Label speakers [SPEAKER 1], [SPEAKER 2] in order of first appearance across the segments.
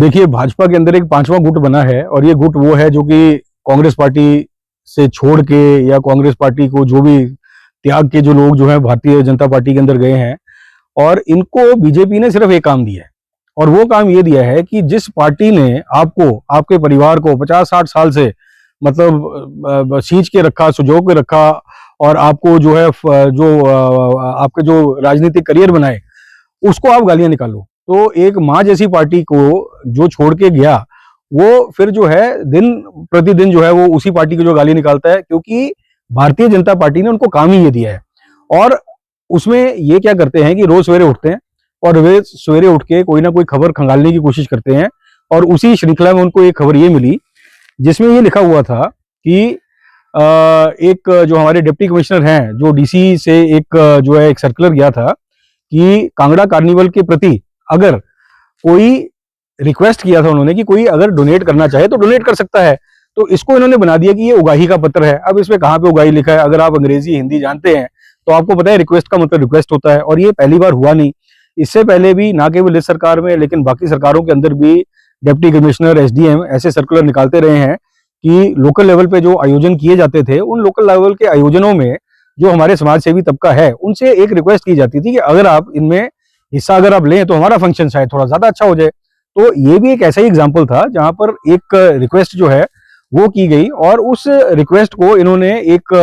[SPEAKER 1] देखिए, भाजपा के अंदर एक पांचवा गुट बना है और ये गुट वो है जो कि कांग्रेस पार्टी से छोड़ के या कांग्रेस पार्टी को जो भी त्याग के जो लोग जो है भारतीय जनता पार्टी के अंदर गए हैं। और इनको बीजेपी ने सिर्फ एक काम दिया है और वो काम ये दिया है कि जिस पार्टी ने आपको, आपके परिवार को 50-60 साल से मतलब सींच के रखा, सुजो के रखा और आपको जो है आपके जो राजनीतिक करियर बनाए, उसको आप गालियां निकालो। तो एक माँ जैसी पार्टी को जो छोड़ के गया, वो फिर जो है दिन प्रतिदिन जो है वो उसी पार्टी की जो गाली निकालता है, क्योंकि भारतीय जनता पार्टी ने उनको काम ही ये दिया है। और उसमें ये क्या करते हैं कि रोज सवेरे उठते हैं और वे सवेरे उठ के कोई ना कोई खबर खंगालने की कोशिश करते हैं। और उसी श्रृंखला में उनको एक खबर ये मिली जिसमें ये लिखा हुआ था कि एक जो हमारे डिप्टी कमिश्नर हैं, जो डीसी से एक जो है एक सर्कुलर गया था कि कांगड़ा कार्निवल के प्रति अगर कोई रिक्वेस्ट किया था उन्होंने कि कोई अगर डोनेट करना चाहे तो डोनेट कर सकता है। तो इसको इन्होंने बना दिया कि ये उगाही का पत्र है। अब इसमें कहाँ पे उगाही लिखा है? अगर आप अंग्रेजी हिंदी जानते हैं तो आपको पता है रिक्वेस्ट का मतलब रिक्वेस्ट होता है। और ये पहली बार हुआ नहीं, इससे पहले भी ना केवल इस सरकार में लेकिन बाकी सरकारों के अंदर भी डिप्टी कमिश्नर, एसडीएम ऐसे सर्कुलर निकालते रहे हैं कि लोकल लेवल पे जो आयोजन किए जाते थे, उन लोकल लेवल के आयोजनों में जो हमारे समाज सेवी तबका है उनसे एक रिक्वेस्ट की जाती थी कि अगर आप इनमें हिस्सा अगर आप लें तो हमारा फंक्शन शायद थोड़ा ज्यादा अच्छा हो जाए। तो ये भी एक ऐसा ही एग्जाम्पल था जहां पर एक रिक्वेस्ट जो है वो की गई और उस रिक्वेस्ट को इन्होंने एक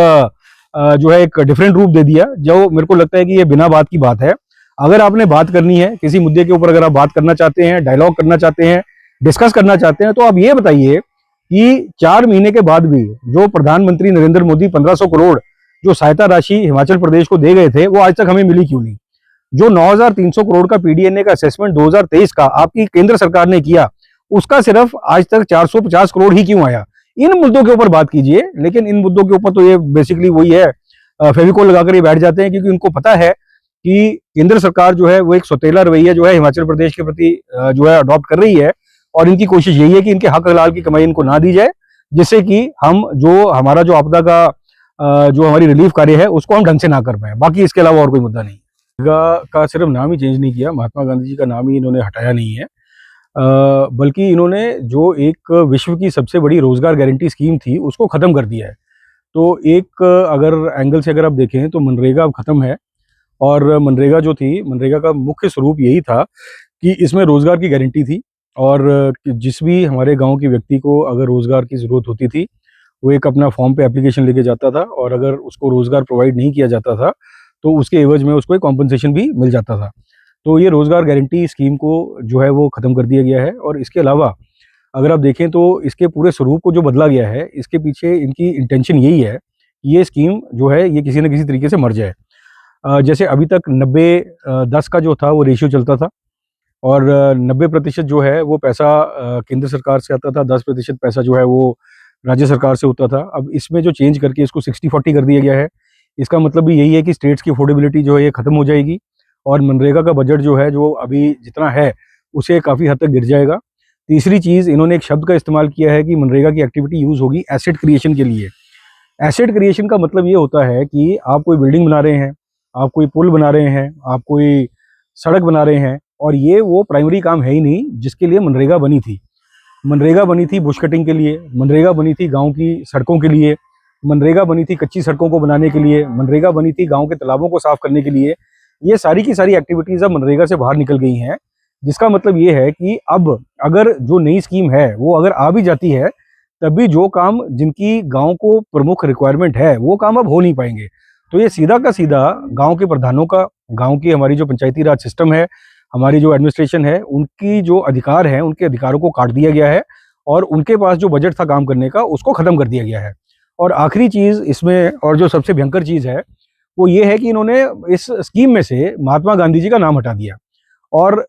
[SPEAKER 1] जो है एक डिफरेंट रूप दे दिया, जो मेरे को लगता है कि ये बिना बात की बात है। अगर आपने बात करनी है किसी मुद्दे के ऊपर, अगर आप बात करना चाहते हैं, डायलॉग करना चाहते हैं, डिस्कस करना चाहते हैं, तो आप ये बताइए कि 4 महीने के बाद भी जो प्रधानमंत्री नरेंद्र मोदी 1500 करोड़ जो सहायता राशि हिमाचल प्रदेश को दे गए थे, वो आज तक हमें मिली क्यों नहीं? जो 9300 करोड़ का पीडीएनए का असेसमेंट 2023 का आपकी केंद्र सरकार ने किया, उसका सिर्फ आज तक 450 करोड़ ही क्यों आया? इन मुद्दों के ऊपर बात कीजिए। लेकिन इन मुद्दों के ऊपर तो ये बेसिकली वही है, फेविकोल लगाकर ये बैठ जाते हैं, क्योंकि उनको पता है कि केंद्र सरकार जो है वो एक सौतेला रवैया जो है हिमाचल प्रदेश के प्रति जो है अडॉप्ट कर रही है। और इनकी कोशिश यही है कि इनके हक हलाल की कमाई इनको ना दी जाए, जिससे कि हम जो हमारा जो आपदा का जो हमारी रिलीफ कार्य है उसको हम ढंग से ना कर पाए। बाकी इसके अलावा और कोई मुद्दा नहीं। का सिर्फ नाम ही चेंज नहीं किया, महात्मा गांधी जी का नाम ही इन्होंने हटाया नहीं है, बल्कि इन्होंने जो एक विश्व की सबसे बड़ी रोजगार गारंटी स्कीम थी उसको खत्म कर दिया है। तो एक अगर एंगल से अगर आप देखें तो मनरेगा अब खत्म है। और मनरेगा जो थी, मनरेगा का मुख्य स्वरूप यही था कि इसमें रोजगार की गारंटी थी और जिस भी हमारे गांव के व्यक्ति को अगर रोजगार की जरूरत होती थी, वो एक अपना फॉर्म पे एप्लीकेशन लेके जाता था और अगर उसको रोजगार प्रोवाइड नहीं किया जाता था तो उसके एवज में उसको एक कॉम्पनसेशन भी मिल जाता था। तो ये रोजगार गारंटी स्कीम को जो है वो खत्म कर दिया गया है। और इसके अलावा अगर आप देखें तो इसके पूरे स्वरूप को जो बदला गया है, इसके पीछे इनकी इंटेंशन यही है कि ये स्कीम जो है ये किसी न किसी तरीके से मर जाए। जैसे अभी तक 90-10 का जो था वो रेशियो चलता था और 90% जो है वो पैसा केंद्र सरकार से आता था, 10% पैसा जो है वो राज्य सरकार से होता था। अब इसमें जो चेंज करके इसको 60-40 कर दिया गया है, इसका मतलब भी यही है कि स्टेट्स की अफोर्डेबिलिटी जो है ये खत्म हो जाएगी और मनरेगा का बजट जो है, जो अभी जितना है उसे काफ़ी हद तक गिर जाएगा। तीसरी चीज़, इन्होंने एक शब्द का इस्तेमाल किया है कि मनरेगा की एक्टिविटी यूज़ होगी एसेट क्रिएशन के लिए। एसेट क्रिएशन का मतलब ये होता है कि आप कोई बिल्डिंग बना रहे हैं, आप कोई पुल बना रहे हैं, आप कोई सड़क बना रहे हैं, और ये वो प्राइमरी काम है ही नहीं जिसके लिए मनरेगा बनी थी। मनरेगा बनी थी बुश कटिंग के लिए, मनरेगा बनी थी गाँव की सड़कों के लिए, मनरेगा बनी थी कच्ची सड़कों को बनाने के लिए, मनरेगा बनी थी गाँव के तालाबों को साफ करने के लिए। ये सारी की सारी एक्टिविटीज़ अब मनरेगा से बाहर निकल गई हैं, जिसका मतलब ये है कि अब अगर जो नई स्कीम है वो अगर आ भी जाती है, तब भी जो काम जिनकी गाँव को प्रमुख रिक्वायरमेंट है वो काम अब हो नहीं पाएंगे। तो ये सीधा का सीधा गाँव के प्रधानों का, गाँव की हमारी जो पंचायती राज सिस्टम है, हमारी जो एडमिनिस्ट्रेशन है, उनकी जो अधिकार है, उनके अधिकारों को काट दिया गया है और उनके पास जो बजट था काम करने का उसको ख़त्म कर दिया गया है। और आखिरी चीज़ इसमें, और जो सबसे भयंकर चीज़ है, वो ये है कि इन्होंने इस स्कीम में से महात्मा गांधी जी का नाम हटा दिया। और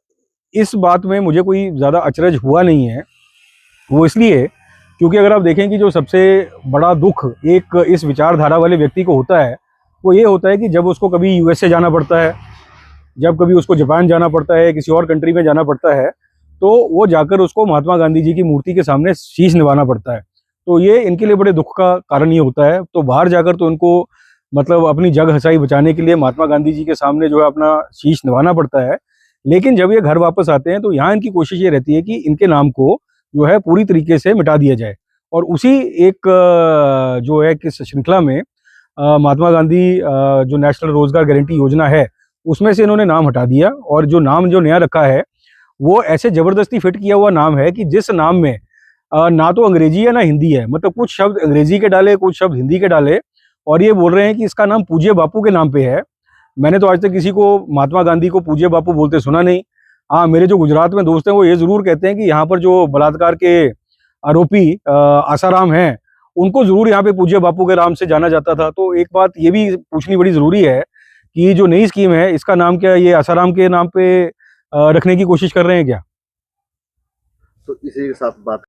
[SPEAKER 1] इस बात में मुझे कोई ज़्यादा अचरज हुआ नहीं है, वो इसलिए क्योंकि अगर आप देखें कि जो सबसे बड़ा दुख एक इस विचारधारा वाले व्यक्ति को होता है, वो ये होता है कि जब उसको कभी यूएसए जाना पड़ता है, जब कभी उसको जापान जाना पड़ता है, किसी और कंट्री में जाना पड़ता है, तो वो जाकर उसको महात्मा गांधी जी की मूर्ति के सामने शीश निभाना पड़ता है। तो ये इनके लिए बड़े दुख का कारण ये होता है। तो बाहर जाकर तो इनको मतलब अपनी जग हंसाई बचाने के लिए महात्मा गांधी जी के सामने जो है अपना शीश निभाना पड़ता है, लेकिन जब ये घर वापस आते हैं तो यहाँ इनकी कोशिश ये रहती है कि इनके नाम को जो है पूरी तरीके से मिटा दिया जाए। और उसी एक जो है कि श्रृंखला में महात्मा गांधी जो नेशनल रोजगार गारंटी योजना है उसमें से इन्होंने नाम हटा दिया, और जो नाम जो नया रखा है वो ऐसे जबरदस्ती फिट किया हुआ नाम है कि जिस नाम में ना तो अंग्रेजी है ना हिंदी है, मतलब कुछ शब्द अंग्रेजी के डाले कुछ शब्द हिंदी के डाले, और ये बोल रहे हैं कि इसका नाम पूज्य बापू के नाम पे है। मैंने तो आज तक किसी को महात्मा गांधी को पूज्य बापू बोलते सुना नहीं। हाँ, मेरे जो गुजरात में दोस्त हैं वो ये जरूर कहते हैं कि यहाँ पर जो बलात्कार के आरोपी आसाराम हैं उनको जरूर यहाँ पे पूज्य बापू के नाम से जाना जाता था। तो एक बात ये भी पूछनी बड़ी जरूरी है कि जो नई स्कीम है इसका नाम क्या ये आसाराम के नाम पे रखने की कोशिश कर रहे हैं क्या?
[SPEAKER 2] तो इसी के साथ बात